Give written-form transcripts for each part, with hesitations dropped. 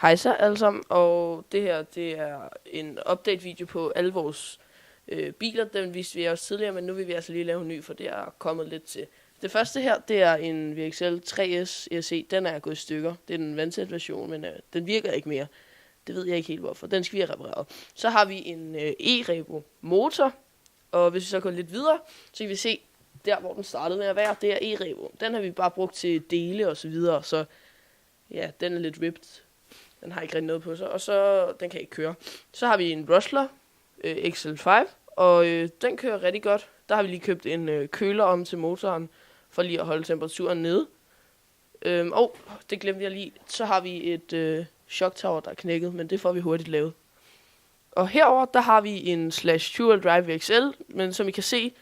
Hej så alle sammen, og det her det er en update-video på alle vores biler. Den viste vi også tidligere, men nu vil vi altså lige lave en ny, for det er kommet lidt til. Det første her, det er en VXL 3S ESC. Den er gået i stykker. Det er den vandtætte version, men den virker ikke mere. Det ved jeg ikke helt hvorfor. Den skal vi have repareret. Så har vi en e-revo motor, og hvis vi så går lidt videre, så kan vi se, der hvor den startede med at være, det er e-revo. Den har vi bare brugt til dele og så videre, så ja, den er lidt ripped. Den har ikke rigtig noget på sig, og så den kan ikke køre. Så har vi en Rustler XL5, og den kører rigtig godt. Der har vi lige købt en køler om til motoren, for lige at holde temperaturen nede. Og det glemte jeg lige. Så har vi et shock tower, der er knækket, men det får vi hurtigt lavet. Og herover der har vi en Slash Dual Drive VXL, men som I kan se,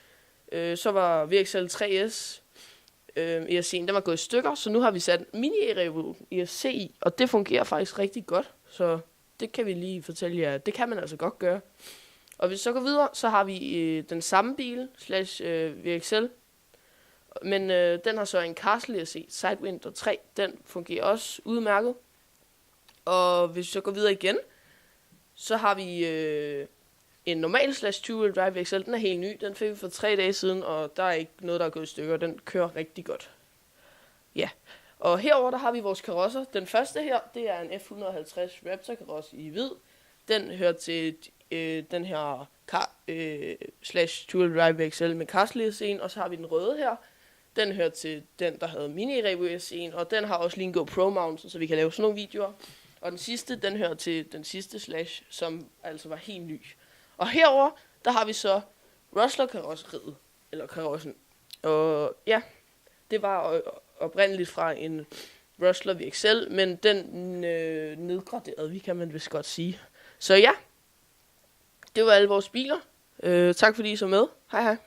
så var VXL 3S ESC'en, den var gået i stykker, så nu har vi sat mini e-revo ESC i, og det fungerer faktisk rigtig godt, så det kan vi lige fortælle jer, det kan man altså godt gøre. Og hvis vi så går videre, så har vi den samme bil, slash VXL, men den har så en Castle ESC Sidewinder 3, den fungerer også udmærket. Og hvis vi så går videre igen, så har vi en normal slash two-wheel drive VXL, den er helt ny, den fik vi for 3 dage siden, og der er ikke noget, der er gået i stykker, den kører rigtig godt. Ja, og herover der har vi vores karosser. Den første her, det er en F150 Raptor karosse i hvid. Den hører til den her slash two-wheel drive VXL med Castle ESC'en, og så har vi den røde her. Den hører til den, der havde mini revo ESC'en, og den har også lige en GoPro mount, så vi kan lave sådan nogle videoer. Og den sidste, den hører til den sidste slash, som altså var helt ny. Og herover der har vi så Rustler karosseriet, eller karossen. Og ja, det var oprindeligt fra en Rustler VXL, men den nedgraderede vi, kan man vist godt sige. Så ja, det var alle vores biler. Tak fordi I så med. Hej hej.